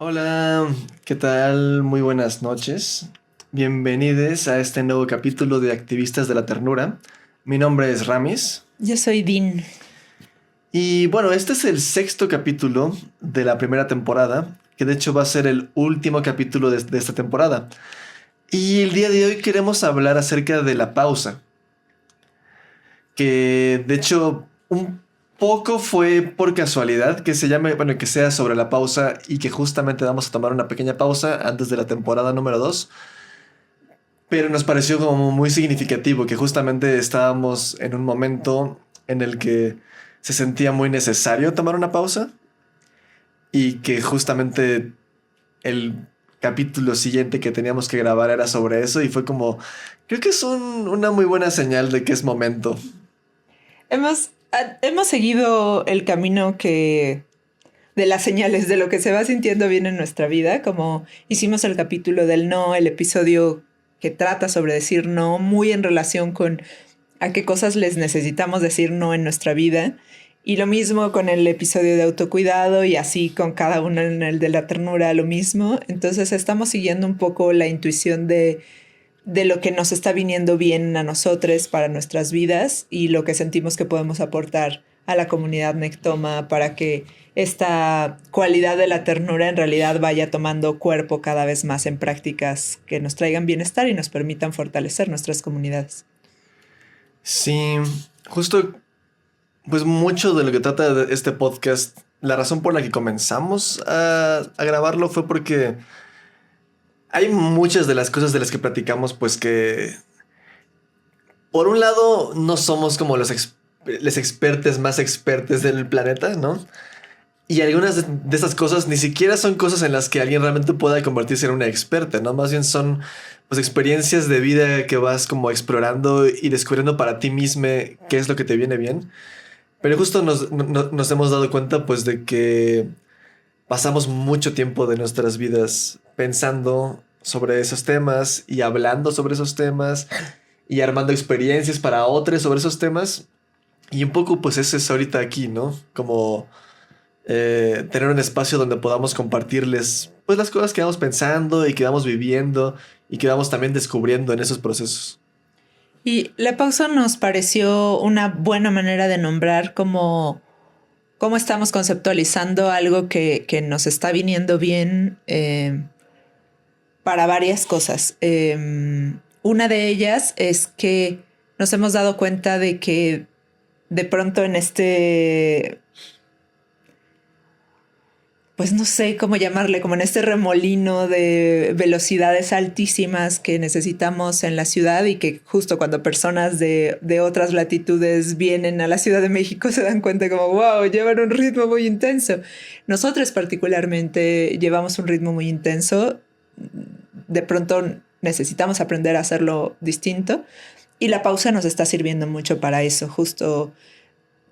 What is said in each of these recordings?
Hola, ¿qué tal? Muy buenas noches. Bienvenidos a este nuevo capítulo de Activistas de la Ternura. Mi nombre es Ramis Yo soy Dean. y bueno, este es el sexto capítulo de la primera temporada, que de hecho va a ser el último capítulo de esta temporada. Y el día de hoy queremos hablar acerca de la pausa, que de hecho un poco fue por casualidad que se llame, bueno, que sea sobre la pausa y que justamente vamos a tomar una pequeña pausa antes de la temporada número 2. Pero nos pareció como muy significativo que justamente estábamos en un momento en el que se sentía muy necesario tomar una pausa y que justamente el capítulo siguiente que teníamos que grabar era sobre eso y fue como, creo que es una muy buena señal de que es momento. Hemos seguido el camino de las señales de lo que se va sintiendo bien en nuestra vida, como hicimos el capítulo del no, el episodio que trata sobre decir no, muy en relación con a qué cosas les necesitamos decir no en nuestra vida. Y lo mismo con el episodio de autocuidado y así con cada uno en el de la ternura, lo mismo. Entonces estamos siguiendo un poco la intuición de lo que nos está viniendo bien a nosotros para nuestras vidas y lo que sentimos que podemos aportar a la comunidad Nectoma para que esta cualidad de la ternura en realidad vaya tomando cuerpo cada vez más en prácticas que nos traigan bienestar y nos permitan fortalecer nuestras comunidades. Sí, justo, pues mucho de lo que trata de este podcast, la razón por la que comenzamos a grabarlo fue porque hay muchas de las cosas de las que platicamos, pues que por un lado no somos como los expertos más expertos del planeta, ¿no? Y algunas de esas cosas ni siquiera son cosas en las que alguien realmente pueda convertirse en una experta, ¿no? Más bien son pues experiencias de vida que vas como explorando y descubriendo para ti mismo qué es lo que te viene bien. Pero justo nos hemos dado cuenta pues de que pasamos mucho tiempo de nuestras vidas pensando sobre esos temas y hablando sobre esos temas y armando experiencias para otros sobre esos temas. Y un poco pues eso es ahorita aquí, ¿no? Como tener un espacio donde podamos compartirles pues las cosas que vamos pensando y que vamos viviendo y que vamos también descubriendo en esos procesos. Y la pausa nos pareció una buena manera de nombrar cómo estamos conceptualizando algo que nos está viniendo bien para varias cosas. Una de ellas es que nos hemos dado cuenta de que de pronto en pues no sé cómo llamarle, como en este remolino de velocidades altísimas que necesitamos en la ciudad y que justo cuando personas de otras latitudes vienen a la Ciudad de México se dan cuenta como, wow, llevan un ritmo muy intenso. Nosotros particularmente llevamos un ritmo muy intenso. De pronto necesitamos aprender a hacerlo distinto y la pausa nos está sirviendo mucho para eso, justo.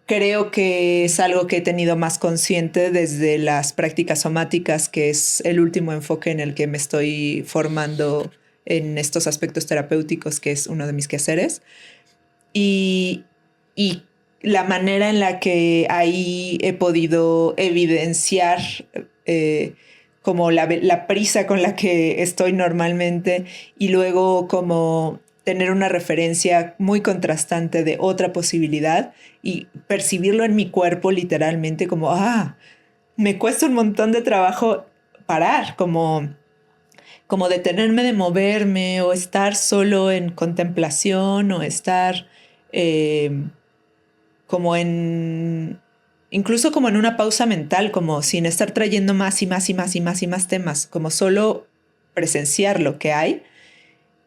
Creo que es algo que he tenido más consciente desde las prácticas somáticas, que es el último enfoque en el que me estoy formando en estos aspectos terapéuticos, que es uno de mis quehaceres. Y, y la manera en la que ahí he podido evidenciar eh, como la prisa con la que estoy normalmente y luego como tener una referencia muy contrastante de otra posibilidad y percibirlo en mi cuerpo literalmente como, me cuesta un montón de trabajo parar, como detenerme de moverme o estar solo en contemplación o estar eh, como en, incluso como en una pausa mental, como sin estar trayendo más y más y más y más y más temas, como solo presenciar lo que hay,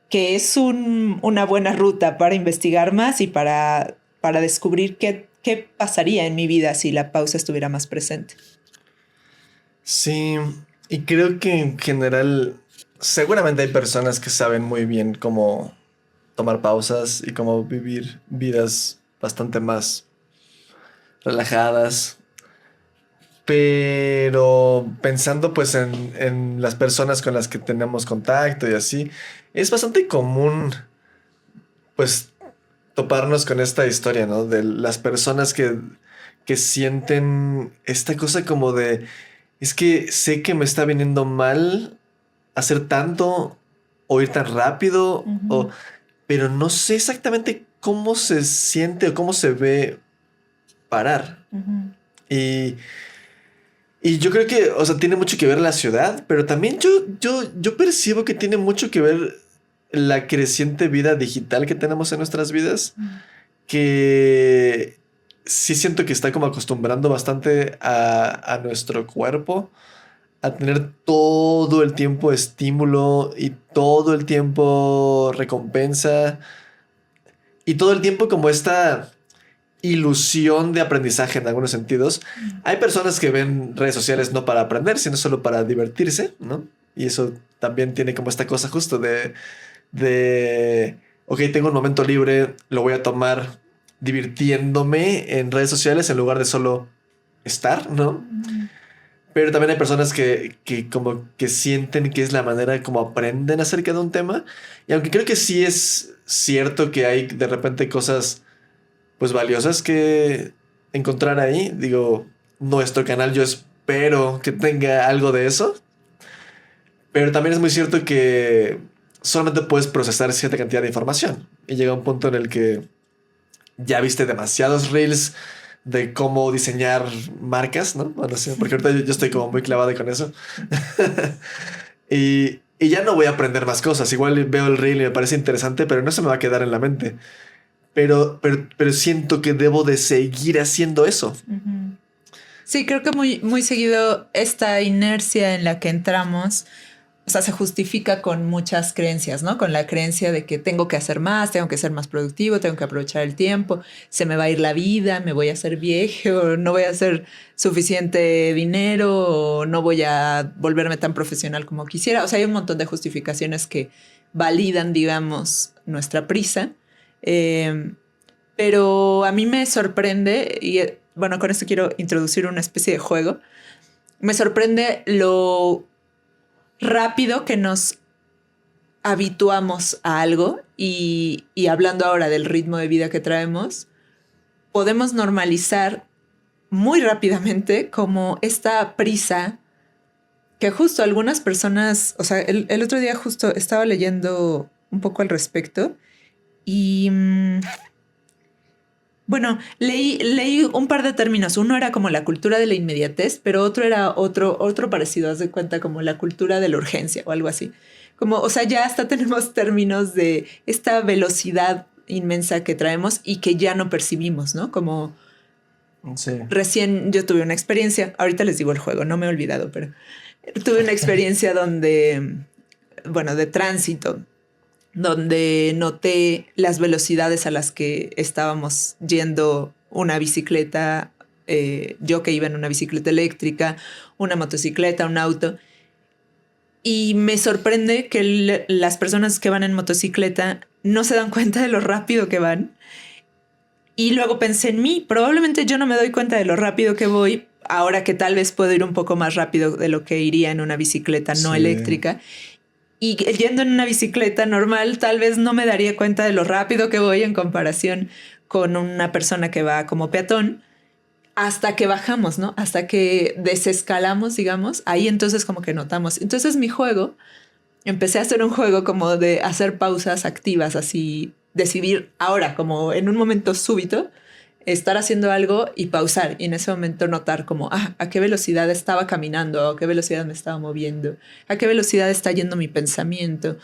que es una buena ruta para investigar más y para descubrir qué pasaría en mi vida si la pausa estuviera más presente. Sí, y creo que en general seguramente hay personas que saben muy bien cómo tomar pausas y cómo vivir vidas bastante más relajadas. Pero pensando pues en las personas con las que tenemos contacto y así, es bastante común pues toparnos con esta historia, ¿no? De las personas que sienten esta cosa como de es que sé que me está viniendo mal hacer tanto o ir tan rápido, pero no sé exactamente cómo se siente o cómo se ve parar. Y, y yo creo que, o sea, tiene mucho que ver la ciudad, pero también yo percibo que tiene mucho que ver la creciente vida digital que tenemos en nuestras vidas, que sí siento que está como acostumbrando bastante a nuestro cuerpo a tener todo el tiempo estímulo y todo el tiempo recompensa y todo el tiempo como esta ilusión de aprendizaje en algunos sentidos. Hay personas que ven redes sociales no para aprender, sino solo para divertirse, ¿no? Y eso también tiene como esta cosa justo de, ok, tengo un momento libre, lo voy a tomar divirtiéndome en redes sociales en lugar de solo estar, ¿no? Pero también hay personas que como que sienten que es la manera como aprenden acerca de un tema. Y aunque creo que sí es cierto que hay de repente cosas pues valiosas que encontrar ahí, digo, nuestro canal yo espero que tenga algo de eso. Pero también es muy cierto que solamente puedes procesar cierta cantidad de información. Y llega un punto en el que ya viste demasiados reels de cómo diseñar marcas, ¿no? Bueno, no sé, porque ahorita yo estoy como muy clavado con eso. y ya no voy a aprender más cosas. Igual veo el reel y me parece interesante, pero no se me va a quedar en la mente. Pero siento que debo de seguir haciendo eso. Sí, creo que muy seguido esta inercia en la que entramos, o sea, se justifica con muchas creencias, ¿no? Con la creencia de que tengo que hacer más, tengo que ser más productivo, tengo que aprovechar el tiempo, se me va a ir la vida, me voy a hacer viejo, no voy a hacer suficiente dinero, o no voy a volverme tan profesional como quisiera. O sea, hay un montón de justificaciones que validan, digamos, nuestra prisa. Pero a mí me sorprende, y bueno, con esto quiero introducir una especie de juego, me sorprende lo rápido que nos habituamos a algo y hablando ahora del ritmo de vida que traemos, podemos normalizar muy rápidamente como esta prisa que justo algunas personas, o sea, el otro día justo estaba leyendo un poco al respecto y bueno, leí un par de términos. Uno era como la cultura de la inmediatez, pero otro era otro parecido, haz de cuenta, como la cultura de la urgencia o algo así. Como, o sea, ya hasta tenemos términos de esta velocidad inmensa que traemos y que ya no percibimos, ¿no? Como Sí. recién yo tuve una experiencia, ahorita les digo el juego, no me he olvidado, pero tuve una experiencia donde, bueno, de tránsito, donde noté las velocidades a las que estábamos yendo una bicicleta, yo que iba en una bicicleta eléctrica, una motocicleta, un auto. Y me sorprende que las personas que van en motocicleta no se dan cuenta de lo rápido que van. Y luego pensé en mí, probablemente yo no me doy cuenta de lo rápido que voy, ahora que tal vez puedo ir un poco más rápido de lo que iría en una bicicleta no eléctrica. Y yendo en una bicicleta normal, tal vez no me daría cuenta de lo rápido que voy en comparación con una persona que va como peatón, hasta que bajamos, ¿no? Hasta que desescalamos, digamos, ahí entonces como que notamos. Entonces mi juego, empecé a hacer un juego como de hacer pausas activas, así decidir ahora, como en un momento súbito, estar haciendo algo y pausar y en ese momento notar como a qué velocidad estaba caminando, a qué velocidad me estaba moviendo, a qué velocidad está yendo mi pensamiento,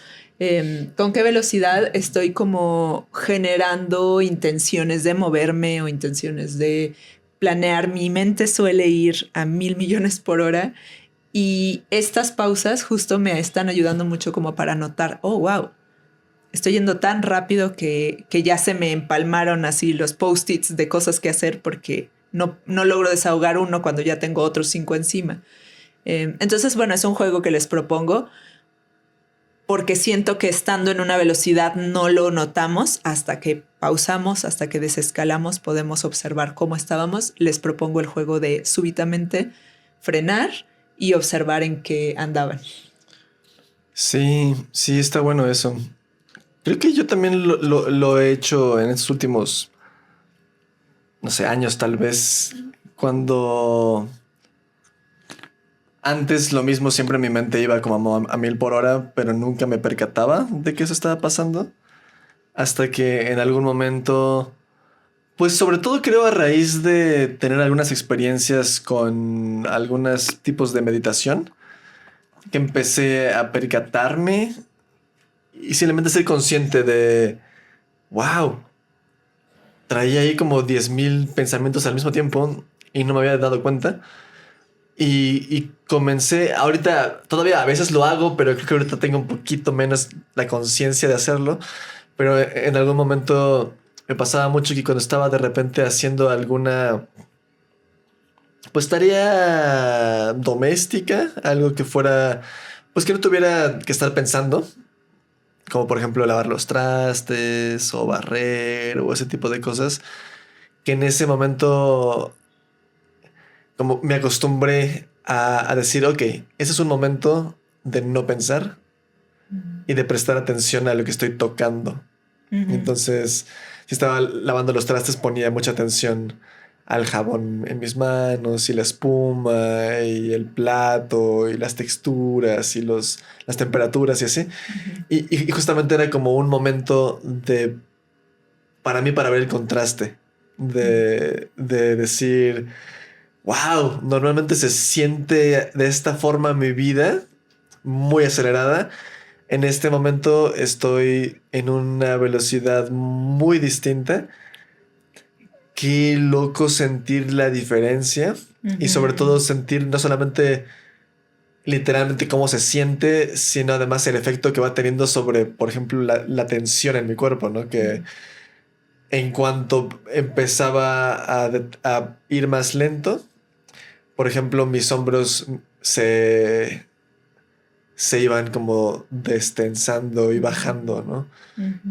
con qué velocidad estoy como generando intenciones de moverme o intenciones de planear. Mi mente suele ir a 1.000 millones por hora y estas pausas justo me están ayudando mucho como para notar, oh, wow. Estoy yendo tan rápido que ya se me empalmaron así los post-its de cosas que hacer porque no logro desahogar uno cuando ya tengo otros 5 encima. Entonces, bueno, es un juego que les propongo porque siento que estando en una velocidad no lo notamos hasta que pausamos, hasta que desescalamos, podemos observar cómo estábamos. Les propongo el juego de súbitamente frenar y observar en qué andaban. Sí, sí, está bueno eso. Creo que yo también lo he hecho en estos últimos, no sé, años tal vez, cuando Antes lo mismo, siempre mi mente iba como a 1000 por hora, pero nunca me percataba de que eso estaba pasando. Hasta que en algún momento, pues sobre todo creo a raíz de tener algunas experiencias con algunos tipos de meditación, que empecé a percatarme y simplemente ser consciente de, wow, traía ahí como 10,000 pensamientos al mismo tiempo y no me había dado cuenta. Y comencé, ahorita todavía a veces lo hago, pero creo que ahorita tengo un poquito menos la conciencia de hacerlo. Pero en algún momento me pasaba mucho que cuando estaba de repente haciendo alguna, pues tarea doméstica, algo que fuera, pues que no tuviera que estar pensando, como por ejemplo lavar los trastes o barrer o ese tipo de cosas, que en ese momento como me acostumbré a decir, ok, ese es un momento de no pensar y de prestar atención a lo que estoy tocando. Entonces, si estaba lavando los trastes, ponía mucha atención al jabón en mis manos y la espuma y el plato y las texturas y las temperaturas y así. Y justamente era como un momento de, para mí, para ver el contraste, de decir, wow, normalmente se siente de esta forma mi vida, muy acelerada. En este momento estoy en una velocidad muy distinta. Qué loco sentir la diferencia y sobre todo sentir no solamente literalmente cómo se siente, sino además el efecto que va teniendo sobre, por ejemplo, la tensión en mi cuerpo, ¿no? Que en cuanto empezaba a ir más lento, por ejemplo, mis hombros se iban como destensando y bajando, ¿no?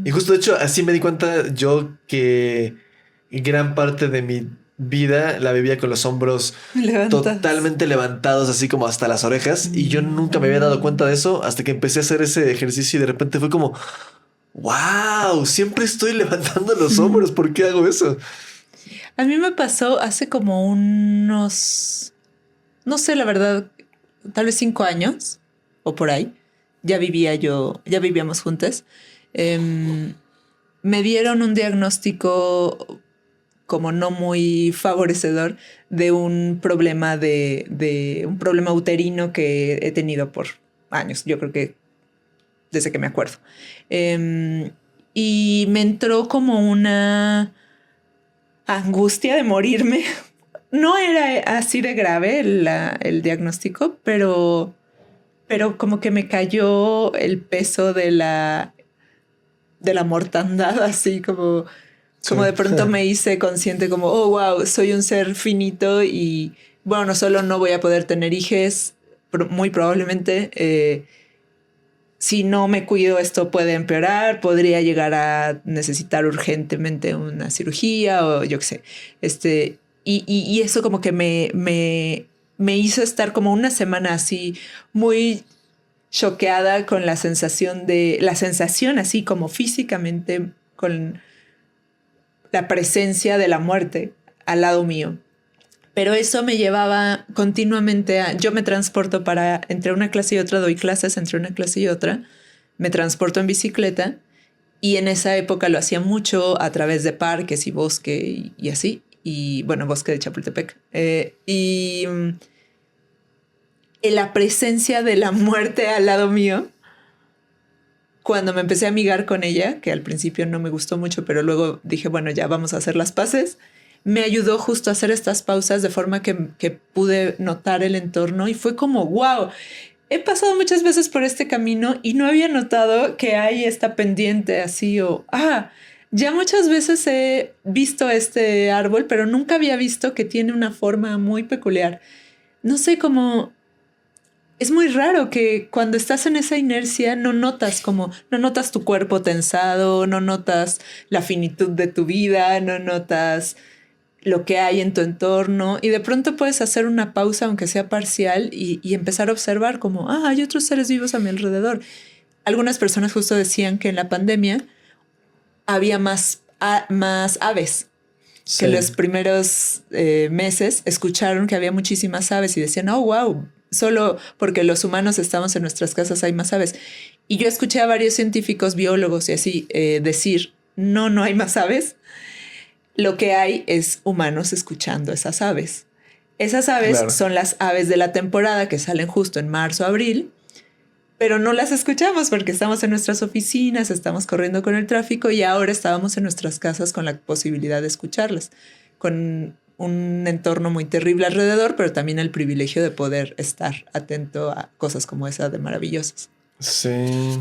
Y justo de hecho así me di cuenta yo que gran parte de mi vida la vivía con los hombros totalmente levantados, así como hasta las orejas, y yo nunca me había dado cuenta de eso hasta que empecé a hacer ese ejercicio y de repente fue como, wow, siempre estoy levantando los hombros, ¿por qué hago eso? A mí me pasó hace como unos, no sé, la verdad, tal vez 5 años o por ahí. Ya vivíamos juntas. Me dieron un diagnóstico como no muy favorecedor de un problema de un problema uterino que he tenido por años. Yo creo que desde que me acuerdo. Y me entró como una angustia de morirme. No era así de grave el diagnóstico, pero como que me cayó el peso de la mortandad, así como, como de pronto me hice consciente como, oh, wow, soy un ser finito y bueno, no solo no voy a poder tener hijos, muy probablemente, si no me cuido esto puede empeorar, podría llegar a necesitar urgentemente una cirugía o yo qué sé. Y eso como que me hizo estar como una semana así muy choqueada con la sensación así como físicamente con la presencia de la muerte al lado mío. Pero eso me llevaba continuamente a... Yo me transporto entre una clase y otra, doy clases entre una clase y otra, me transporto en bicicleta y en esa época lo hacía mucho a través de parques y bosque y así. Y bueno, bosque de Chapultepec. La presencia de la muerte al lado mío, cuando me empecé a amigar con ella, que al principio no me gustó mucho, pero luego dije, bueno, ya vamos a hacer las paces, me ayudó justo a hacer estas pausas de forma que pude notar el entorno y fue como, wow, he pasado muchas veces por este camino y no había notado que hay esta pendiente así o, ya muchas veces he visto este árbol, pero nunca había visto que tiene una forma muy peculiar. No sé cómo... Es muy raro que cuando estás en esa inercia no notas tu cuerpo tensado, no notas la finitud de tu vida, no notas lo que hay en tu entorno y de pronto puedes hacer una pausa aunque sea parcial y empezar a observar como, hay otros seres vivos a mi alrededor. Algunas personas justo decían que en la pandemia había más aves. Sí. Que los primeros meses escucharon que había muchísimas aves y decían, oh, wow, solo porque los humanos estamos en nuestras casas hay más aves. Y yo escuché a varios científicos, biólogos y así decir, no hay más aves. Lo que hay es humanos escuchando esas aves. Esas aves Claro. son las aves de la temporada que salen justo en marzo, abril, pero no las escuchamos porque estamos en nuestras oficinas, estamos corriendo con el tráfico y ahora estábamos en nuestras casas con la posibilidad de escucharlas, con un entorno muy terrible alrededor, pero también el privilegio de poder estar atento a cosas como esa de maravillosas. Sí.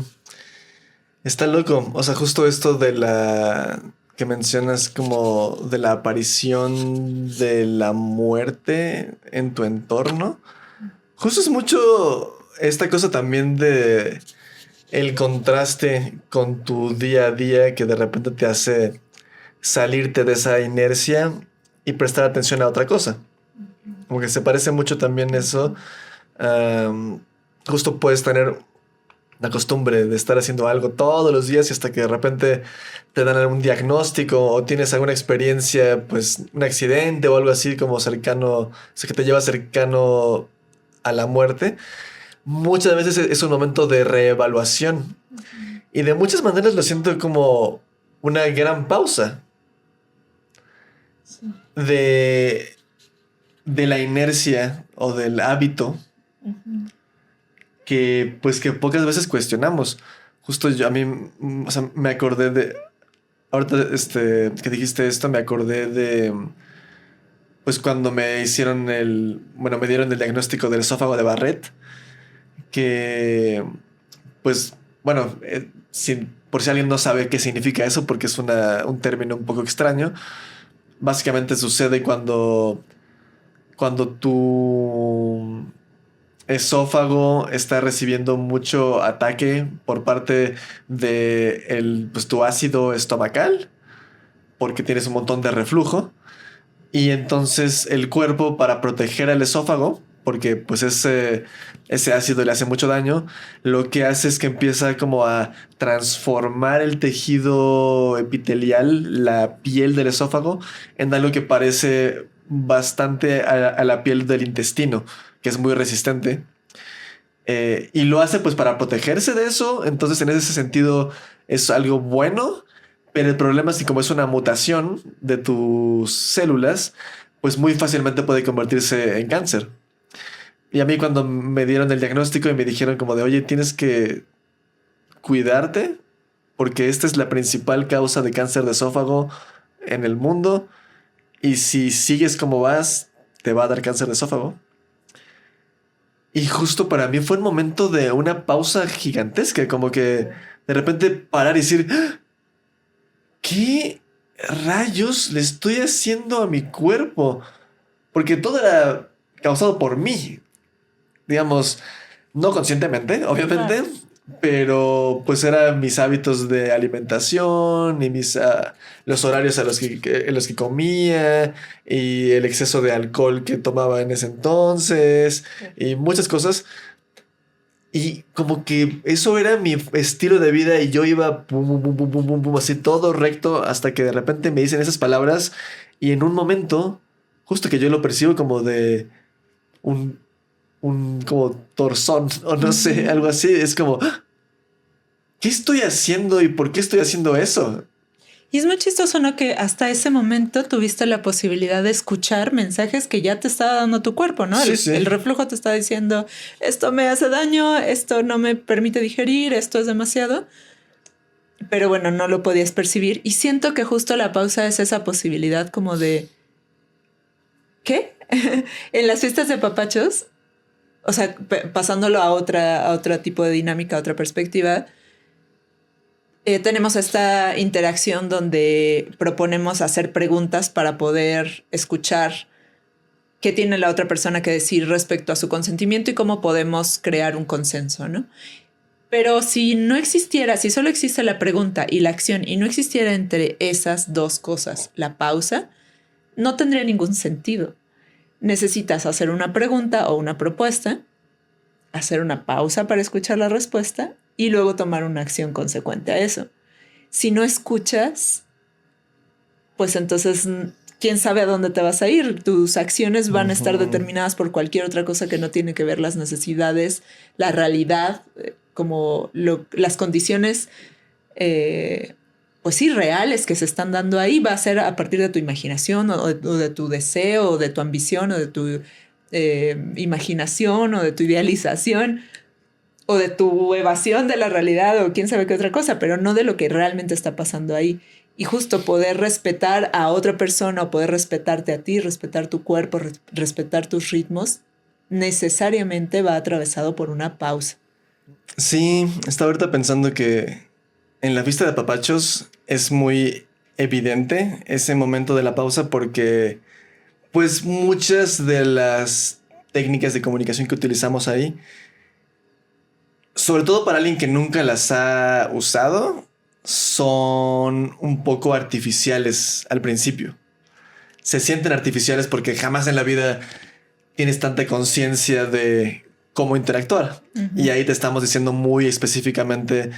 Está loco. O sea, justo esto de la que mencionas como de la aparición de la muerte en tu entorno. Justo es mucho esta cosa también de el contraste con tu día a día que de repente te hace salirte de esa inercia y prestar atención a otra cosa. Como que se parece mucho también eso. Am, Justo puedes tener la costumbre de estar haciendo algo todos los días y hasta que de repente te dan algún diagnóstico o tienes alguna experiencia, pues un accidente o algo así como cercano, o sea, que te lleva cercano a la muerte. Muchas veces es un momento de reevaluación y de muchas maneras lo siento como una gran pausa Sí. de, de la inercia o del hábito que pues que pocas veces cuestionamos. Justo yo a mí, o sea, me acordé de, ahorita que dijiste esto, me acordé de, pues cuando me hicieron bueno, me dieron el diagnóstico del esófago de Barrett, que, pues, bueno, por si alguien no sabe qué significa eso, porque es un término un poco extraño, básicamente sucede cuando tu esófago está recibiendo mucho ataque por parte de pues, tu ácido estomacal, porque tienes un montón de reflujo. Y entonces el cuerpo, para proteger al esófago, porque pues ese ácido le hace mucho daño, lo que hace es que empieza como a transformar el tejido epitelial, la piel del esófago, en algo que parece bastante a la piel del intestino, que es muy resistente. Y lo hace pues para protegerse de eso. Entonces en ese sentido es algo bueno. Pero el problema es que como es una mutación de tus células, pues muy fácilmente puede convertirse en cáncer. Y a mí cuando me dieron el diagnóstico y me dijeron como de, oye, tienes que cuidarte porque esta es la principal causa de cáncer de esófago en el mundo. Y si sigues como vas, te va a dar cáncer de esófago. Y justo para mí fue un momento de una pausa gigantesca, como que de repente parar y decir, "¡Ah! ¿qué rayos le estoy haciendo a mi cuerpo?" Porque todo era causado por mí, digamos, no conscientemente, obviamente, Claro. pero pues eran mis hábitos de alimentación y los horarios en los que comía y el exceso de alcohol que tomaba en ese entonces y muchas cosas. Y como que eso era mi estilo de vida y yo iba pum, pum, pum, pum, pum, pum, pum, así todo recto hasta que de repente me dicen esas palabras y en un momento, justo que yo lo percibo como de un, un como torzón o no sé, algo así, es como, "¡Ah! ¿qué estoy haciendo y por qué estoy haciendo eso?" Y es muy chistoso, ¿no? Que hasta ese momento tuviste la posibilidad de escuchar mensajes que ya te estaba dando tu cuerpo, ¿no? Sí, sí. El reflujo te está diciendo, esto me hace daño, esto no me permite digerir, esto es demasiado. Pero bueno, no lo podías percibir. Y siento que justo la pausa es esa posibilidad como de, ¿qué? En las fiestas de papachos, o sea, pasándolo a otro tipo de dinámica, a otra perspectiva, tenemos esta interacción donde proponemos hacer preguntas para poder escuchar qué tiene la otra persona que decir respecto a su consentimiento y cómo podemos crear un consenso, ¿no? Pero si no existiera, si solo existe la pregunta y la acción y no existiera entre esas dos cosas la pausa, no tendría ningún sentido. Necesitas hacer una pregunta o una propuesta, hacer una pausa para escuchar la respuesta y luego tomar una acción consecuente a eso. Si no escuchas, pues entonces, quién sabe a dónde te vas a ir. Tus acciones van a estar determinadas por cualquier otra cosa que no tiene que ver las necesidades, la realidad, como las condiciones, pues sí, reales que se están dando ahí. Va a ser a partir de tu imaginación o de tu deseo o de tu ambición o de tu imaginación o de tu idealización o de tu evasión de la realidad o quién sabe qué otra cosa, pero no de lo que realmente está pasando ahí. Y justo poder respetar a otra persona o poder respetarte a ti, respetar tu cuerpo, respetar tus ritmos, necesariamente va atravesado por una pausa. Sí, estaba ahorita pensando que en la fiesta de apapachos es muy evidente ese momento de la pausa porque pues muchas de las técnicas de comunicación que utilizamos ahí, sobre todo para alguien que nunca las ha usado, son un poco artificiales al principio. Se sienten artificiales porque jamás en la vida tienes tanta conciencia de cómo interactuar. Y ahí te estamos diciendo muy específicamente,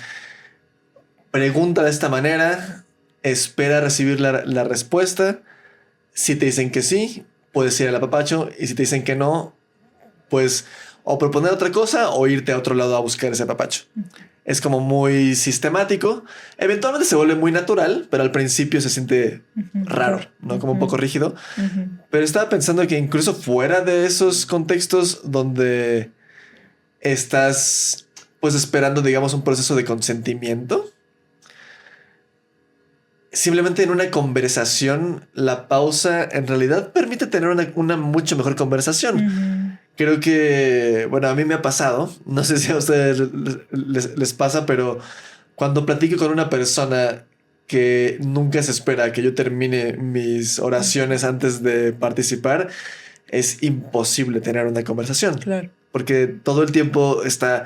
pregunta de esta manera, espera recibir la respuesta. Si te dicen que sí, puedes ir al apapacho. Y si te dicen que no, pues o proponer otra cosa o irte a otro lado a buscar ese apapacho. Es como muy sistemático. Eventualmente se vuelve muy natural, pero al principio se siente raro, ¿no? Como un poco rígido. Pero estaba pensando que incluso fuera de esos contextos donde estás pues esperando, digamos, un proceso de consentimiento, simplemente en una conversación, la pausa en realidad permite tener una mucho mejor conversación. Creo que, bueno, a mí me ha pasado, no sé si a ustedes les pasa, pero cuando platico con una persona que nunca se espera que yo termine mis oraciones antes de participar, es imposible tener una conversación. Claro. Porque todo el tiempo está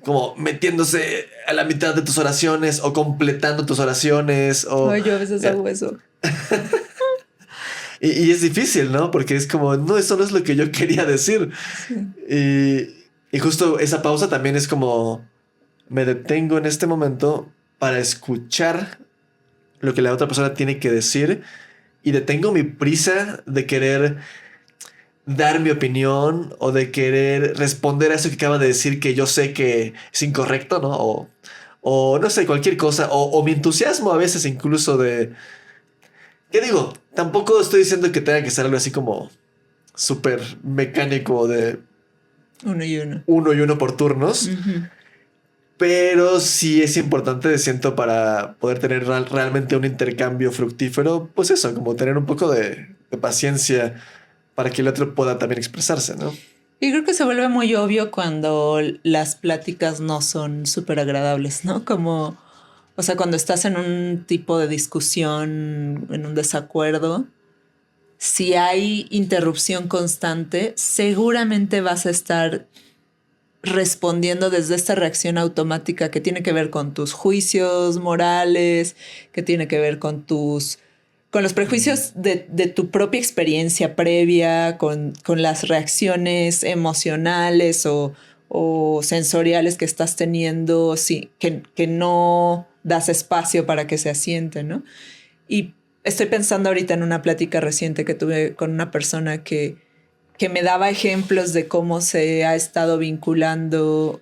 como metiéndose a la mitad de tus oraciones o completando tus oraciones. Ay, yo a veces hago eso. Y es difícil, ¿no? Porque es como, no, eso no es lo que yo quería decir. Sí. Y justo esa pausa también es como, me detengo en este momento para escuchar lo que la otra persona tiene que decir y detengo mi prisa de querer dar mi opinión o de querer responder a eso que acaba de decir que yo sé que es incorrecto, ¿no? O no sé, cualquier cosa. O mi entusiasmo a veces incluso de... ¿Qué digo? Tampoco estoy diciendo que tenga que ser algo así como súper mecánico de... Uno y uno. Uno y uno por turnos. Pero sí es importante, siento, para poder tener realmente un intercambio fructífero. Pues eso, como tener un poco de paciencia para que el otro pueda también expresarse, ¿no? Y creo que se vuelve muy obvio cuando las pláticas no son súper agradables, ¿no? Como... O sea, cuando estás en un tipo de discusión, en un desacuerdo, si hay interrupción constante, seguramente vas a estar respondiendo desde esta reacción automática que tiene que ver con tus juicios morales, que tiene que ver con los prejuicios de tu propia experiencia previa, con las reacciones emocionales o sensoriales que estás teniendo, sí, que no das espacio para que se asiente, ¿no? Y estoy pensando ahorita en una plática reciente que tuve con una persona que me daba ejemplos de cómo se ha estado vinculando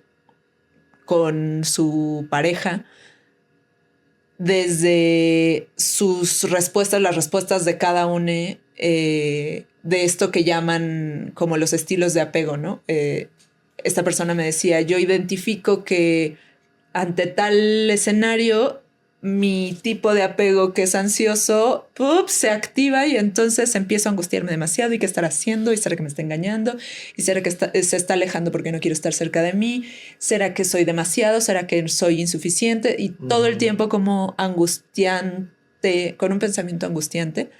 con su pareja desde sus respuestas, las respuestas de cada uno de esto que llaman como los estilos de apego, ¿no? Esta persona me decía, yo identifico que ante tal escenario, mi tipo de apego que es ansioso se activa y entonces empiezo a angustiarme demasiado y qué estar haciendo y será que me está engañando y será que se está alejando porque no quiero estar cerca de mí, será que soy demasiado, será que soy insuficiente y todo el tiempo como angustiante, con un pensamiento angustiante.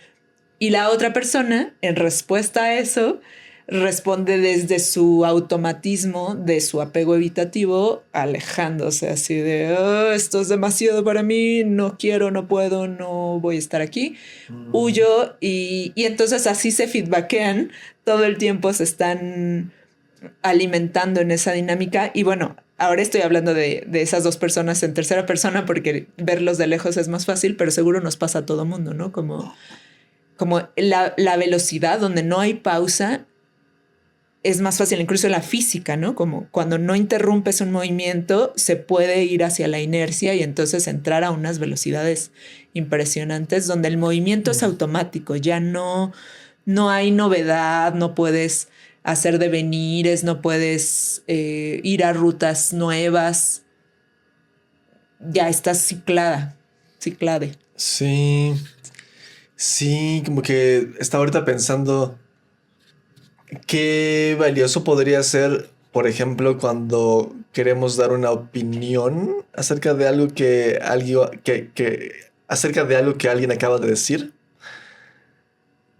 Y la otra persona, en respuesta a eso, responde desde su automatismo de su apego evitativo, alejándose así de oh, esto es demasiado para mí, no quiero, no puedo, no voy a estar aquí, huyo y entonces así se feedbackean, todo el tiempo se están alimentando en esa dinámica y bueno, ahora estoy hablando de esas dos personas en tercera persona porque verlos de lejos es más fácil, pero seguro nos pasa a todo mundo, ¿no? Como como la velocidad donde no hay pausa es más fácil, incluso la física, ¿no? Como cuando no interrumpes un movimiento, se puede ir hacia la inercia y entonces entrar a unas velocidades impresionantes donde el movimiento es automático, ya no hay novedad, no puedes hacer devenires, no puedes ir a rutas nuevas, ya estás ciclade. Sí, como que estaba ahorita pensando qué valioso podría ser, por ejemplo, cuando queremos dar una opinión acerca de algo que acerca de algo que alguien acaba de decir.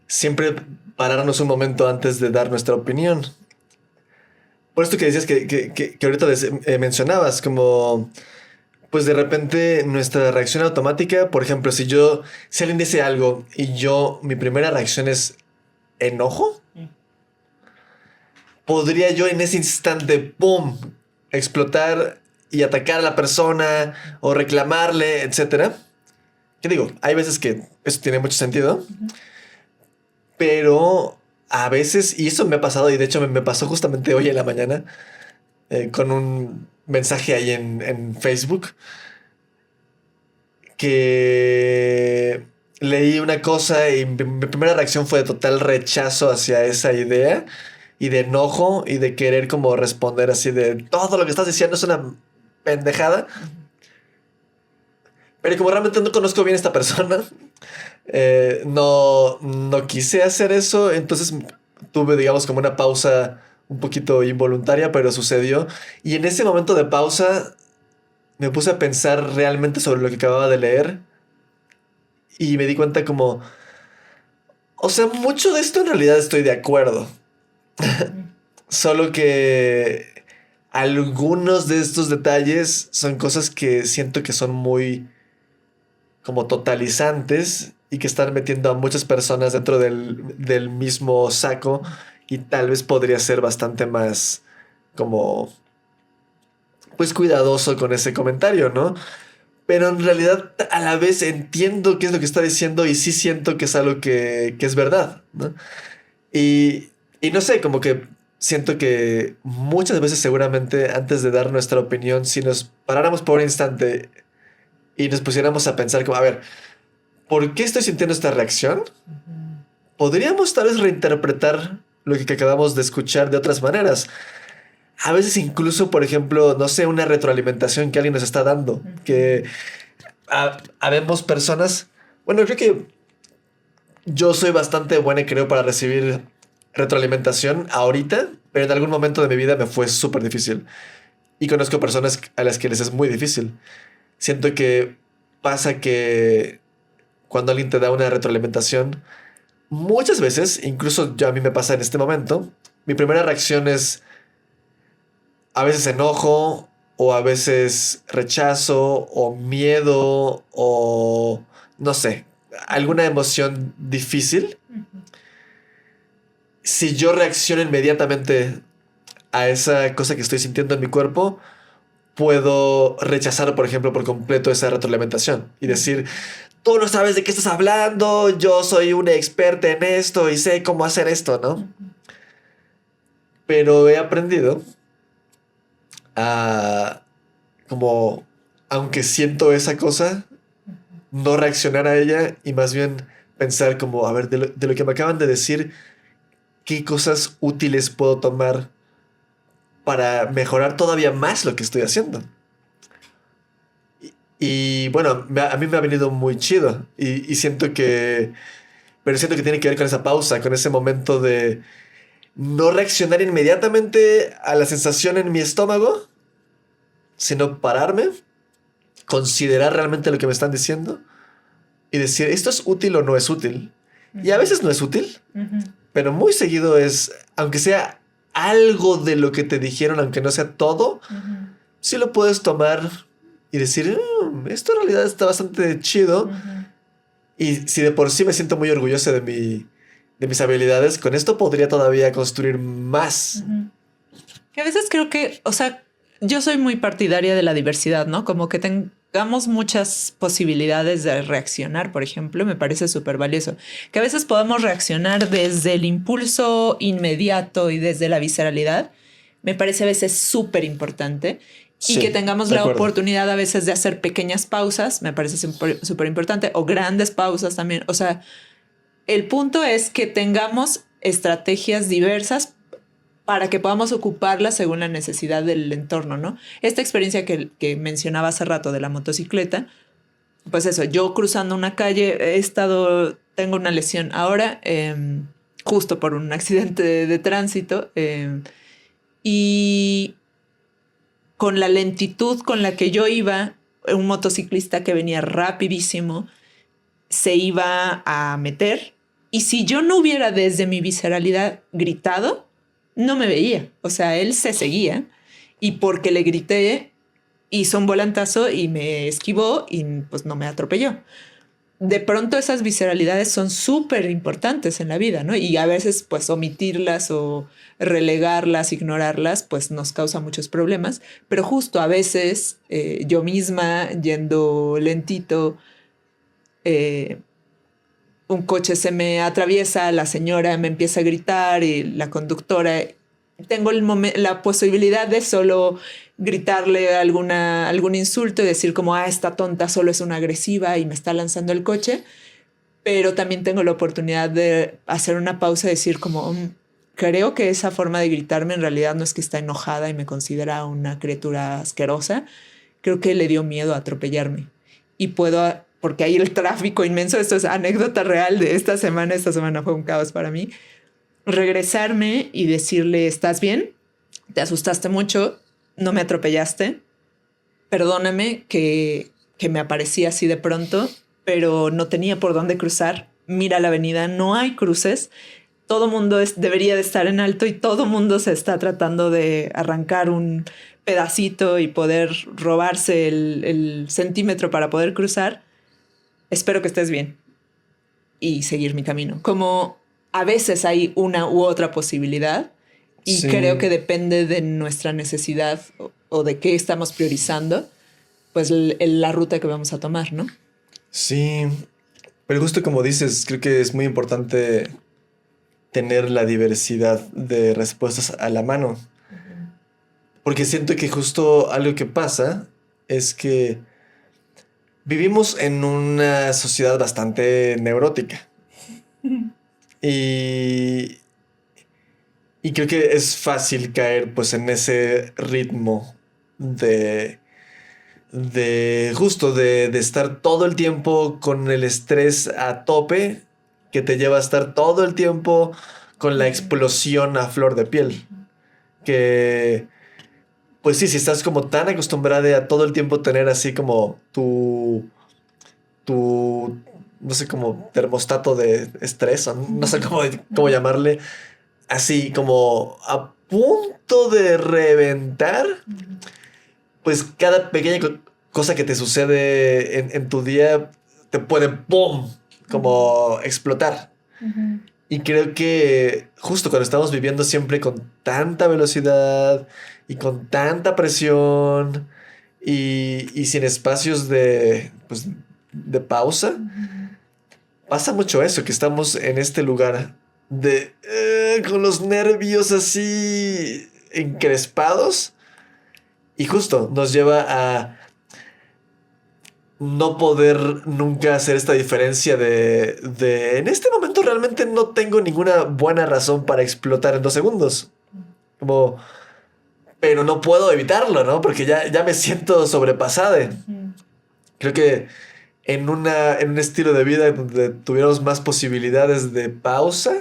Siempre pararnos un momento antes de dar nuestra opinión. Por esto que decías que ahorita mencionabas, como pues de repente nuestra reacción automática, por ejemplo, si alguien dice algo y mi primera reacción es enojo, podría yo en ese instante, ¡pum!, explotar y atacar a la persona o reclamarle, etcétera. ¿Qué digo? Hay veces que eso tiene mucho sentido, pero a veces, y eso me ha pasado, y de hecho me pasó justamente hoy en la mañana, con un mensaje ahí en Facebook, que leí una cosa y mi primera reacción fue de total rechazo hacia esa idea y de enojo y de querer como responder así de todo lo que estás diciendo es una pendejada. Pero como realmente no conozco bien a esta persona, no quise hacer eso, entonces tuve, digamos, como una pausa un poquito involuntaria, pero sucedió. Y en ese momento de pausa me puse a pensar realmente sobre lo que acababa de leer y me di cuenta como, o sea, mucho de esto en realidad estoy de acuerdo. Solo que algunos de estos detalles son cosas que siento que son muy como totalizantes y que están metiendo a muchas personas dentro del mismo saco y tal vez podría ser bastante más como pues cuidadoso con ese comentario, ¿no? Pero en realidad a la vez entiendo qué es lo que está diciendo y sí siento que es algo que es verdad, ¿no? Y no sé, como que siento que muchas veces seguramente antes de dar nuestra opinión, si nos paráramos por un instante y nos pusiéramos a pensar como, a ver, ¿por qué estoy sintiendo esta reacción? Podríamos tal vez reinterpretar lo que acabamos de escuchar de otras maneras. A veces incluso, por ejemplo, no sé, una retroalimentación que alguien nos está dando, que habemos personas, bueno, creo que yo soy bastante buena, creo, para recibir retroalimentación ahorita, pero en algún momento de mi vida me fue súper difícil. Y conozco personas a las que les es muy difícil. Siento que pasa que cuando alguien te da una retroalimentación, muchas veces, incluso ya a mí me pasa en este momento, mi primera reacción es a veces enojo o a veces rechazo o miedo o no sé, alguna emoción difícil. Si yo reacciono inmediatamente a esa cosa que estoy sintiendo en mi cuerpo, puedo rechazar, por ejemplo, por completo esa retroalimentación y decir, tú no sabes de qué estás hablando, yo soy una experta en esto y sé cómo hacer esto, ¿no? Pero he aprendido a, como, aunque siento esa cosa, no reaccionar a ella y más bien pensar como, a ver, de lo que me acaban de decir, ¿qué cosas útiles puedo tomar para mejorar todavía más lo que estoy haciendo? Y bueno, a mí me ha venido muy chido y siento que, pero siento que tiene que ver con esa pausa, con ese momento de no reaccionar inmediatamente a la sensación en mi estómago, sino pararme, considerar realmente lo que me están diciendo y decir, ¿esto es útil o no es útil? Y a veces no es útil, pero muy seguido es, aunque sea algo de lo que te dijeron, aunque no sea todo, sí lo puedes tomar y decir, esto en realidad está bastante chido. Y si de por sí me siento muy orgulloso de mis habilidades, con esto podría todavía construir más. Que a veces creo que, o sea, yo soy muy partidaria de la diversidad, ¿no? Como que tengamos muchas posibilidades de reaccionar, por ejemplo, me parece súper valioso. Que a veces podamos reaccionar desde el impulso inmediato y desde la visceralidad, me parece a veces súper importante. Y que tengamos la oportunidad a veces de hacer pequeñas pausas, me parece súper importante, o grandes pausas también. O sea, el punto es que tengamos estrategias diversas para que podamos ocuparlas según la necesidad del entorno, ¿no? Esta experiencia que mencionaba hace rato de la motocicleta, pues eso, yo cruzando una calle tengo una lesión ahora, justo por un accidente de tránsito, y con la lentitud con la que yo iba, un motociclista que venía rapidísimo se iba a meter. Y si yo no hubiera desde mi visceralidad gritado, no me veía. O sea, él se seguía. Y porque le grité, hizo un volantazo y me esquivó y pues no me atropelló. De pronto esas visceralidades son súper importantes en la vida, ¿no? Y a veces pues omitirlas o relegarlas, ignorarlas, pues nos causa muchos problemas. Pero justo a veces yo misma yendo lentito, un coche se me atraviesa, la señora me empieza a gritar y la conductora, tengo la posibilidad de solo gritarle algún insulto y decir como, esta tonta solo es una agresiva y me está lanzando el coche. Pero también tengo la oportunidad de hacer una pausa y decir como, creo que esa forma de gritarme en realidad no es que está enojada y me considera una criatura asquerosa. Creo que le dio miedo a atropellarme. Y porque hay el tráfico inmenso, esto es anécdota real de esta semana fue un caos para mí, regresarme y decirle, ¿estás bien? ¿Te asustaste mucho? ¿No me atropellaste? Perdóname que me aparecí así de pronto, pero no tenía por dónde cruzar. Mira la avenida, no hay cruces. Todo mundo debería de estar en alto y todo mundo se está tratando de arrancar un pedacito y poder robarse el centímetro para poder cruzar. Espero que estés bien y seguir mi camino. Como a veces hay una u otra posibilidad y creo que depende de nuestra necesidad o de qué estamos priorizando, pues la ruta que vamos a tomar, ¿no? Sí, pero justo como dices, creo que es muy importante tener la diversidad de respuestas a la mano. Porque siento que justo algo que pasa es que vivimos en una sociedad bastante neurótica. Y creo que es fácil caer pues en ese ritmo de justo de estar todo el tiempo con el estrés a tope, que te lleva a estar todo el tiempo con la explosión a flor de piel. Que pues sí, si estás como tan acostumbrada a todo el tiempo tener así como tu no sé, como termostato de estrés, o no sé cómo llamarle, así como a punto de reventar, pues cada pequeña cosa que te sucede en tu día te puede, ¡pum!, como explotar. Y creo que justo cuando estamos viviendo siempre con tanta velocidad y con tanta presión y sin espacios pues, de pausa, pasa mucho eso, que estamos en este lugar con los nervios así encrespados y justo nos lleva a no poder nunca hacer esta diferencia de en este momento realmente no tengo ninguna buena razón para explotar en 2 segundos. Como, pero no puedo evitarlo, ¿no? Porque ya me siento sobrepasada. Creo que en un estilo de vida donde tuviéramos más posibilidades de pausa,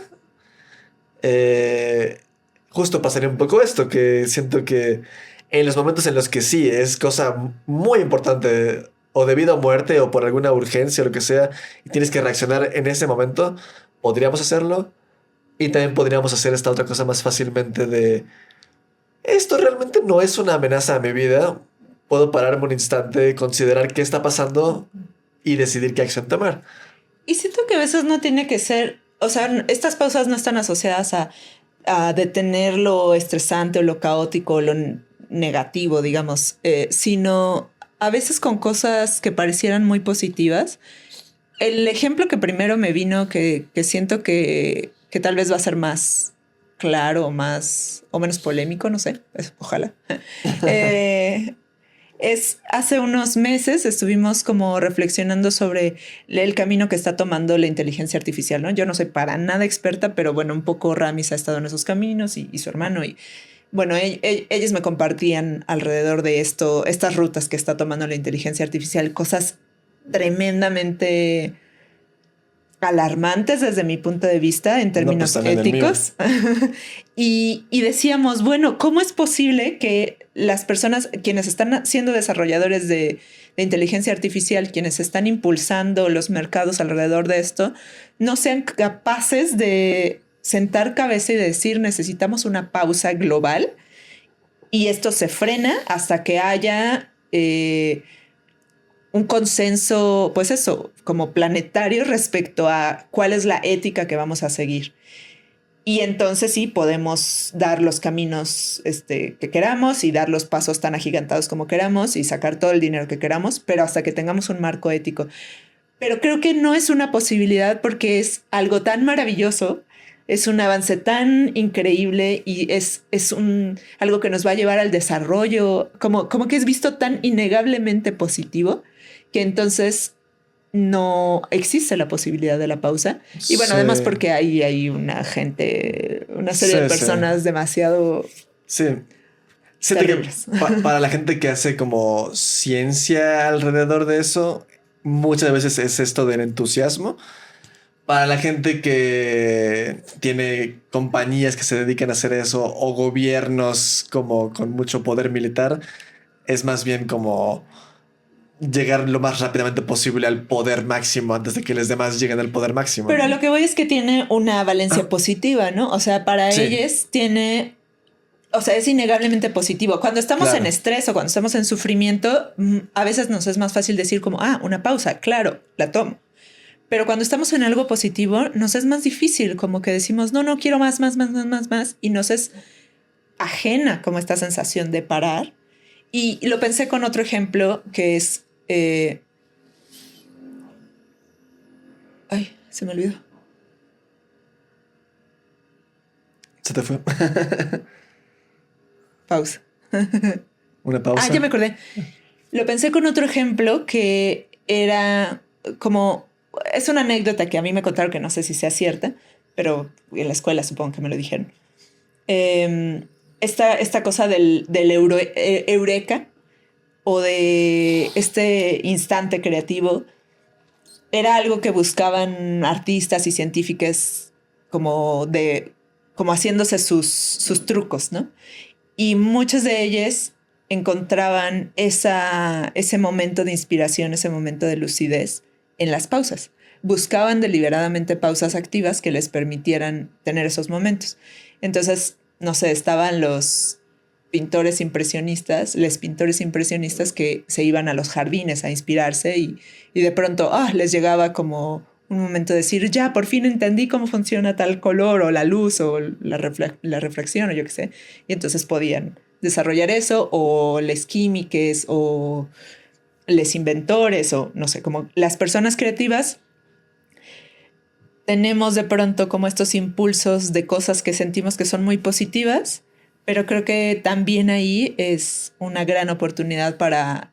justo pasaría un poco esto, que siento que en los momentos en los que sí es cosa muy importante, o de vida o muerte, o por alguna urgencia o lo que sea, y tienes que reaccionar en ese momento, podríamos hacerlo. Y también podríamos hacer esta otra cosa más fácilmente de esto realmente no es una amenaza a mi vida. Puedo pararme un instante, considerar qué está pasando y decidir qué acción tomar. Y siento que a veces no tiene que ser, o sea, estas pausas no están asociadas a detener lo estresante o lo caótico o lo negativo, digamos, sino a veces con cosas que parecieran muy positivas. El ejemplo que primero me vino, que siento que tal vez va a ser más claro o menos polémico, no sé, ojalá. Es hace unos meses estuvimos como reflexionando sobre el camino que está tomando la inteligencia artificial, ¿no? Yo no soy para nada experta, pero bueno, un poco Ramis ha estado en esos caminos y su hermano y bueno, ellos me compartían alrededor de esto, estas rutas que está tomando la inteligencia artificial, cosas tremendamente alarmantes desde mi punto de vista en términos éticos. Y decíamos, bueno, ¿cómo es posible que las personas, quienes están siendo desarrolladores de inteligencia artificial, quienes están impulsando los mercados alrededor de esto, no sean capaces de sentar cabeza y decir necesitamos una pausa global y esto se frena hasta que haya un consenso, pues eso, como planetario respecto a cuál es la ética que vamos a seguir? Y entonces sí podemos dar los caminos que queramos y dar los pasos tan agigantados como queramos y sacar todo el dinero que queramos, pero hasta que tengamos un marco ético. Pero creo que no es una posibilidad porque es algo tan maravilloso, es un avance tan increíble y es algo que nos va a llevar al desarrollo, como que es visto tan innegablemente positivo que entonces no existe la posibilidad de la pausa. Y bueno, además porque hay una serie de personas demasiado... Sí. Para la gente que hace como ciencia alrededor de eso, muchas veces es esto del entusiasmo. Para la gente que tiene compañías que se dedican a hacer eso o gobiernos como con mucho poder militar, es más bien como llegar lo más rápidamente posible al poder máximo antes de que los demás lleguen al poder máximo. Pero a lo que voy es que tiene una valencia positiva, ¿no? O sea, para ellos tiene... O sea, es innegablemente positivo. Cuando estamos en estrés o cuando estamos en sufrimiento, a veces nos es más fácil decir como, una pausa, claro, la tomo. Pero cuando estamos en algo positivo, nos es más difícil, como que decimos, no, quiero más. Y nos es ajena como esta sensación de parar. Y lo pensé con otro ejemplo que es... Ay, se me olvidó. Se te fue. Pausa. Una pausa. Ya me acordé. Lo pensé con otro ejemplo que era como... Es una anécdota que a mí me contaron que no sé si sea cierta, pero en la escuela supongo que me lo dijeron. Esta cosa del eureka o de este instante creativo era algo que buscaban artistas y científicos como haciéndose sus trucos, ¿no? Y muchos de ellos encontraban ese momento de inspiración, ese momento de lucidez en las pausas. Buscaban deliberadamente pausas activas que les permitieran tener esos momentos. Entonces, no sé, estaban los pintores impresionistas que se iban a los jardines a inspirarse y de pronto les llegaba como un momento de decir, ya, por fin entendí cómo funciona tal color o la luz o la reflexión o yo qué sé. Y entonces podían desarrollar eso, o les químiques o les inventores o no sé, como las personas creativas tenemos de pronto como estos impulsos de cosas que sentimos que son muy positivas, pero creo que también ahí es una gran oportunidad para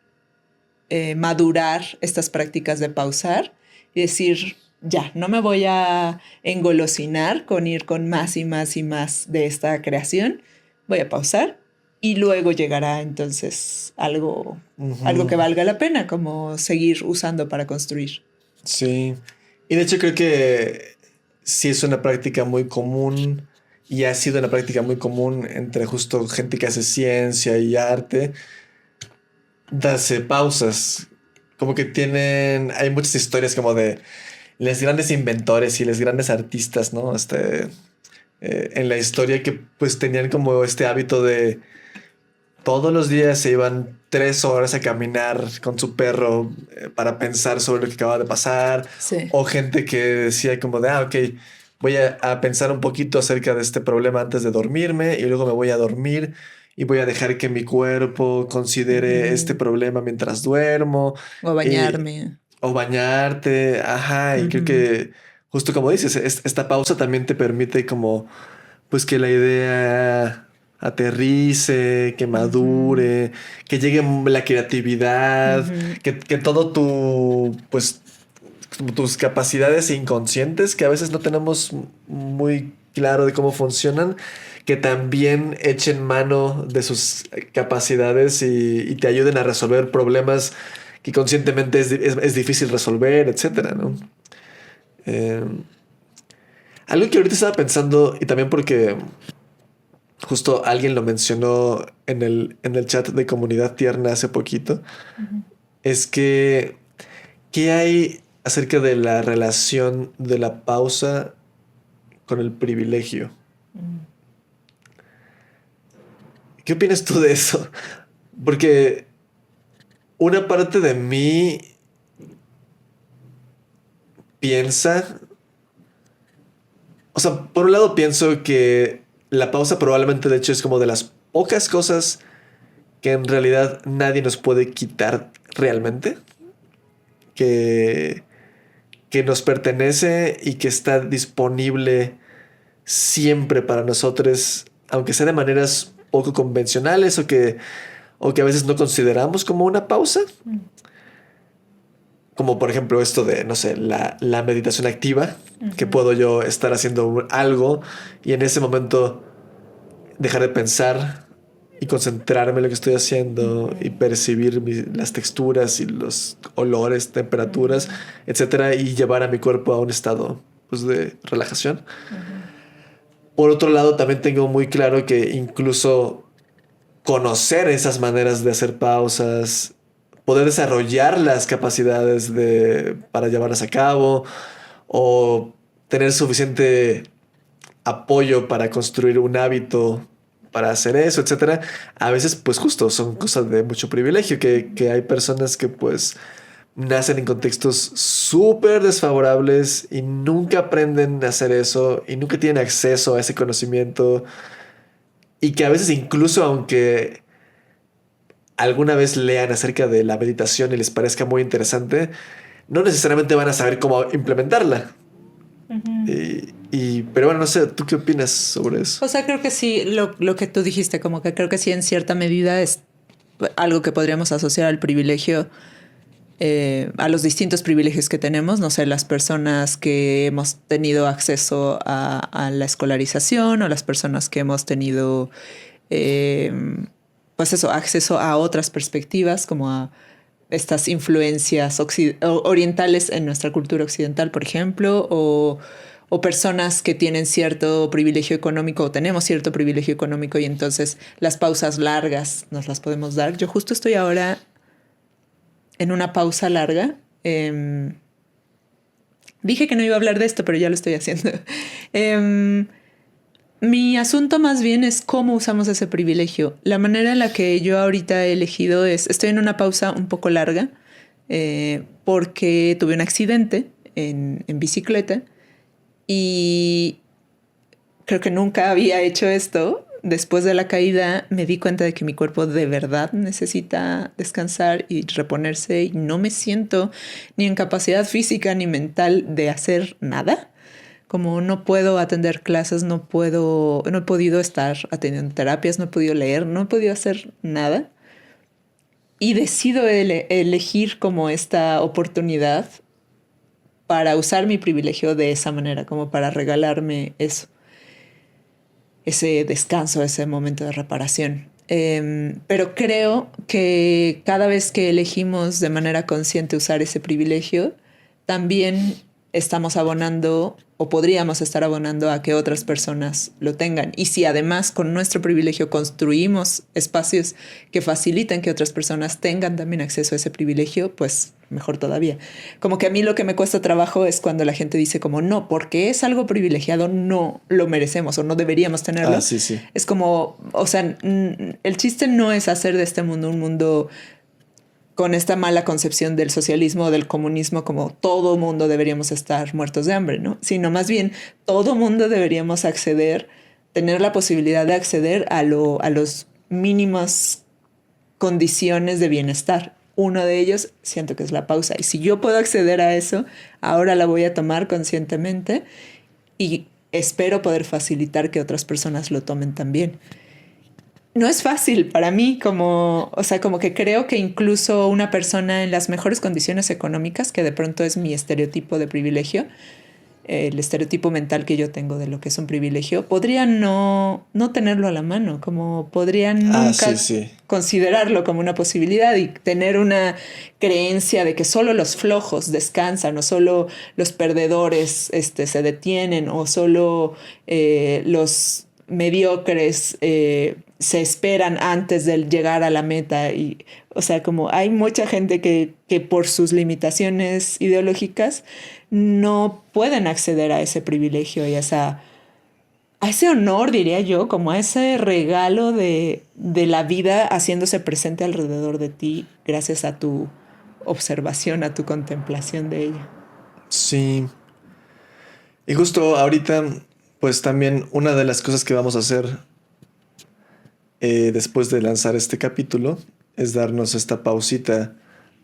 madurar estas prácticas de pausar y decir, ya, no me voy a engolosinar con ir con más y más y más de esta creación, voy a pausar y luego llegará entonces algo que valga la pena, como seguir usando para construir. Sí, y de hecho creo que sí es una práctica muy común y ha sido una práctica muy común entre justo gente que hace ciencia y arte, darse pausas. Como que hay muchas historias como de los grandes inventores y los grandes artistas, ¿no? En la historia que pues tenían como este hábito de todos los días se iban 3 horas a caminar con su perro para pensar sobre lo que acaba de pasar. Sí. O gente que decía como de, ok, voy a pensar un poquito acerca de este problema antes de dormirme y luego me voy a dormir y voy a dejar que mi cuerpo considere este problema mientras duermo. O bañarme. O bañarte, ajá, y creo que justo como dices, esta pausa también te permite como, pues que la idea aterrice, que madure, que llegue la creatividad, que todo pues, tus capacidades inconscientes, que a veces no tenemos muy claro de cómo funcionan, que también echen mano de sus capacidades y te ayuden a resolver problemas que conscientemente es difícil resolver, etcétera, ¿no? Algo que ahorita estaba pensando, y también porque justo alguien lo mencionó en el chat de Comunidad Tierna hace poquito, es que ¿qué hay acerca de la relación de la pausa con el privilegio? ¿Qué opinas tú de eso? Porque una parte de mí piensa, o sea, por un lado pienso que la pausa probablemente de hecho es como de las pocas cosas que en realidad nadie nos puede quitar realmente, que, que nos pertenece y que está disponible siempre para nosotros, aunque sea de maneras poco convencionales o que a veces no consideramos como una pausa. Como por ejemplo esto de, no sé, la meditación activa, que puedo yo estar haciendo algo y en ese momento dejar de pensar y concentrarme en lo que estoy haciendo y percibir las texturas y los olores, temperaturas, etcétera, y llevar a mi cuerpo a un estado pues, de relajación. Por otro lado, también tengo muy claro que incluso conocer esas maneras de hacer pausas, poder desarrollar las capacidades para llevarlas a cabo o tener suficiente apoyo para construir un hábito para hacer eso, etcétera. A veces, pues justo son cosas de mucho privilegio, que hay personas que pues nacen en contextos súper desfavorables y nunca aprenden a hacer eso y nunca tienen acceso a ese conocimiento y que a veces incluso aunque alguna vez lean acerca de la meditación y les parezca muy interesante, no necesariamente van a saber cómo implementarla. Pero bueno, no sé, ¿tú qué opinas sobre eso? O sea, creo que sí, lo que tú dijiste, como que creo que sí en cierta medida es algo que podríamos asociar al privilegio, a los distintos privilegios que tenemos. No sé, las personas que hemos tenido acceso a la escolarización o las personas que hemos tenido, pues eso, acceso a otras perspectivas, como a estas influencias orientales en nuestra cultura occidental, por ejemplo, o personas que tienen cierto privilegio económico o tenemos cierto privilegio económico y entonces las pausas largas nos las podemos dar. Yo justo estoy ahora en una pausa larga. Dije que no iba a hablar de esto, pero ya lo estoy haciendo. Mi asunto más bien es cómo usamos ese privilegio. La manera en la que yo ahorita he elegido estoy en una pausa un poco larga porque tuve un accidente en bicicleta y creo que nunca había hecho esto. Después de la caída me di cuenta de que mi cuerpo de verdad necesita descansar y reponerse y no me siento ni en capacidad física ni mental de hacer nada. Como no puedo atender clases, no he podido estar atendiendo terapias, no he podido leer, no he podido hacer nada. Y decido elegir como esta oportunidad para usar mi privilegio de esa manera, como para regalarme eso, ese descanso, ese momento de reparación. Pero creo que cada vez que elegimos de manera consciente usar ese privilegio, también estamos abonando o podríamos estar abonando a que otras personas lo tengan. Y si además con nuestro privilegio construimos espacios que faciliten que otras personas tengan también acceso a ese privilegio, pues mejor todavía. Como que a mí lo que me cuesta trabajo es cuando la gente dice como no, porque es algo privilegiado, no lo merecemos o no deberíamos tenerlo. Ah, sí, sí. Es como, o sea, el chiste no es hacer de este mundo un mundo con esta mala concepción del socialismo o del comunismo como todo mundo deberíamos estar muertos de hambre, ¿no? Sino más bien todo mundo deberíamos tener la posibilidad de acceder a los mínimas condiciones de bienestar. Uno de ellos siento que es la pausa. Y si yo puedo acceder a eso, ahora la voy a tomar conscientemente y espero poder facilitar que otras personas lo tomen también. No es fácil para mí, como que creo que incluso una persona en las mejores condiciones económicas, que de pronto es mi estereotipo de privilegio, el estereotipo mental que yo tengo de lo que es un privilegio, podría no tenerlo a la mano, como podría nunca considerarlo como una posibilidad y tener una creencia de que solo los flojos descansan o solo los perdedores se detienen o solo los mediocres se esperan antes de llegar a la meta. Y, o sea, como hay mucha gente que por sus limitaciones ideológicas no pueden acceder a ese privilegio y a ese honor, diría yo, como a ese regalo de la vida haciéndose presente alrededor de ti gracias a tu observación, a tu contemplación de ella. Sí. Y justo ahorita, pues también una de las cosas que vamos a hacer después de lanzar este capítulo es darnos esta pausita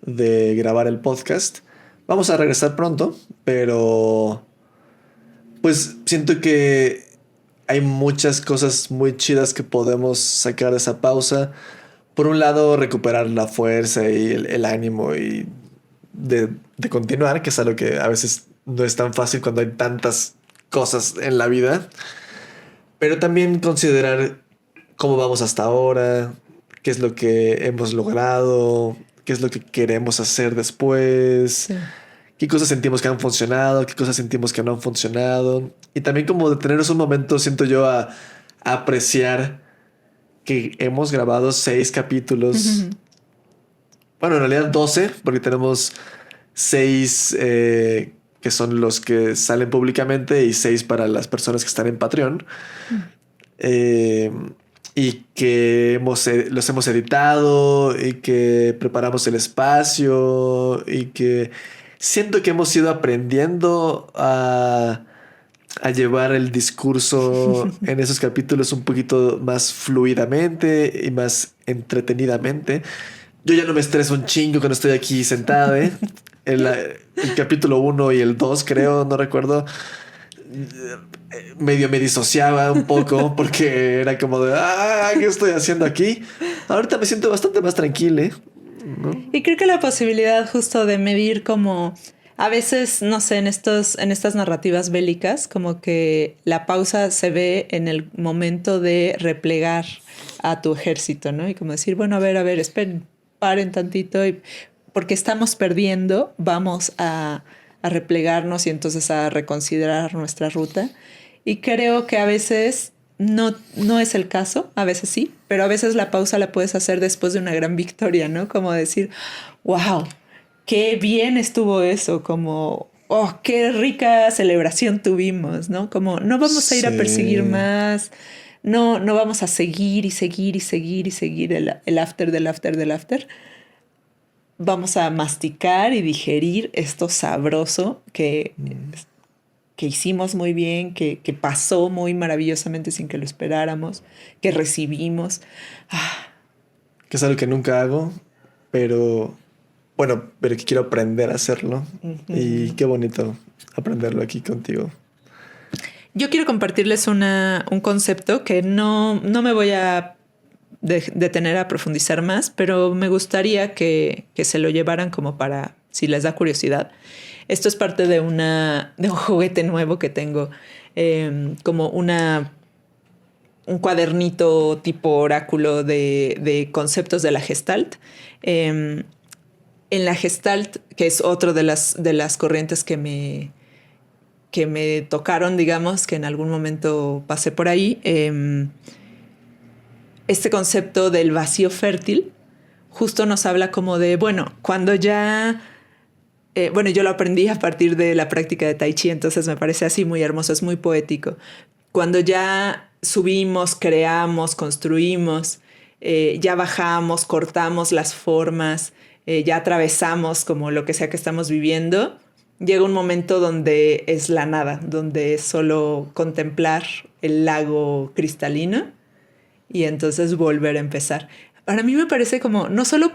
de grabar el podcast. Vamos a regresar pronto, pero pues siento que hay muchas cosas muy chidas que podemos sacar de esa pausa. Por un lado, recuperar la fuerza y el ánimo y de continuar, que es algo que a veces no es tan fácil cuando hay tantas cosas en la vida. Pero también considerar cómo vamos hasta ahora, qué es lo que hemos logrado, qué es lo que queremos hacer después, Sí. qué cosas sentimos que han funcionado, qué cosas sentimos que no han funcionado. Y también como detenernos un momento, siento yo, a apreciar que hemos grabado 6 capítulos. Bueno, en realidad 12, porque tenemos 6 que son los que salen públicamente y 6 para las personas que están en Patreon. Eh, y que los hemos editado y que preparamos el espacio y que siento que hemos ido aprendiendo a llevar el discurso en esos capítulos un poquito más fluidamente y más entretenidamente. Yo ya no me estreso un chingo cuando estoy aquí sentado, ¿eh? El capítulo 1 y el 2, creo, no recuerdo. Medio me disociaba un poco porque era como de, ¿qué estoy haciendo aquí? Ahorita me siento bastante más tranquilo, ¿no? Y creo que la posibilidad justo de medir como a veces, no sé, en estas narrativas bélicas, como que la pausa se ve en el momento de replegar a tu ejército, ¿no? Y como decir, bueno, a ver, esperen, paren tantito, porque estamos perdiendo, vamos a replegarnos y entonces a reconsiderar nuestra ruta. Y creo que a veces no es el caso, a veces sí, pero a veces la pausa la puedes hacer después de una gran victoria, ¿no? Como decir, wow, qué bien estuvo eso, como, oh, qué rica celebración tuvimos, ¿no? Como no vamos a ir a perseguir más, no vamos a seguir y seguir y seguir y seguir el after del after del after. Vamos a masticar y digerir esto sabroso que hicimos muy bien, que pasó muy maravillosamente sin que lo esperáramos, que recibimos. Que es algo que nunca hago, pero bueno, pero que quiero aprender a hacerlo. Y qué bonito aprenderlo aquí contigo. Yo quiero compartirles un concepto que no me voy a detener a profundizar más, pero me gustaría que se lo llevaran como para, si les da curiosidad. Esto es parte de un juguete nuevo que tengo, como un cuadernito tipo oráculo de conceptos de la Gestalt. En la Gestalt, que es otro de las corrientes que me tocaron, digamos, que en algún momento pasé por ahí, este concepto del vacío fértil justo nos habla como de, bueno, cuando ya... yo lo aprendí a partir de la práctica de Tai Chi, entonces me parece así muy hermoso, es muy poético. Cuando ya subimos, creamos, construimos, ya bajamos, cortamos las formas, ya atravesamos como lo que sea que estamos viviendo, llega un momento donde es la nada, donde es solo contemplar el lago cristalino y entonces volver a empezar. Para mí me parece como no solo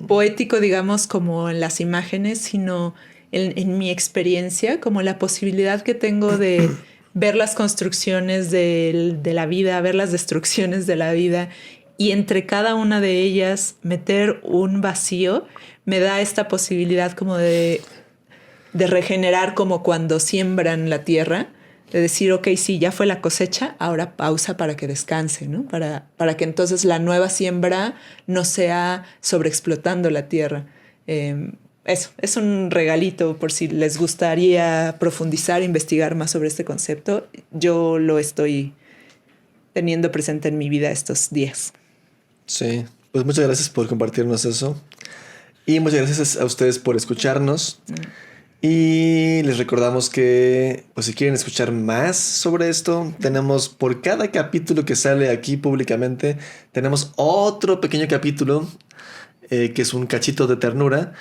poético, digamos, como en las imágenes, sino en mi experiencia, como la posibilidad que tengo de ver las construcciones de la vida, ver las destrucciones de la vida y entre cada una de ellas meter un vacío, me da esta posibilidad como de regenerar, como cuando siembran la tierra, de decir, ok, sí, ya fue la cosecha, ahora pausa para que descanse, ¿no? Para que entonces la nueva siembra no sea sobreexplotando la tierra. Eso, es un regalito por si les gustaría profundizar, investigar más sobre este concepto. Yo lo estoy teniendo presente en mi vida estos días. Sí, pues muchas gracias por compartirnos eso. Y muchas gracias a ustedes por escucharnos. Y les recordamos que, pues si quieren escuchar más sobre esto, tenemos por cada capítulo que sale aquí públicamente, tenemos otro pequeño capítulo que es un cachito de ternura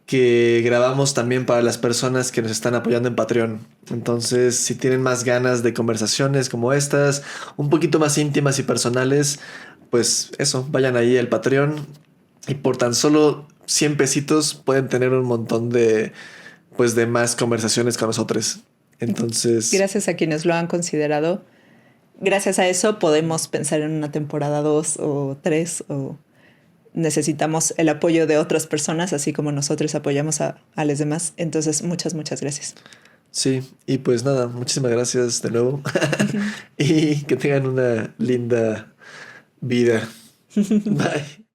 que grabamos también para las personas que nos están apoyando en Patreon. Entonces, si tienen más ganas de conversaciones como estas, un poquito más íntimas y personales, pues eso, vayan ahí al Patreon y por tan solo 100 pesitos pueden tener un montón de pues de más conversaciones con nosotros. Entonces, gracias a quienes lo han considerado. Gracias a eso podemos pensar en una temporada 2 o 3 o necesitamos el apoyo de otras personas, así como nosotros apoyamos a los demás. Entonces, muchas gracias. Sí, y pues nada, muchísimas gracias de nuevo. Y que tengan una linda vida. Bye.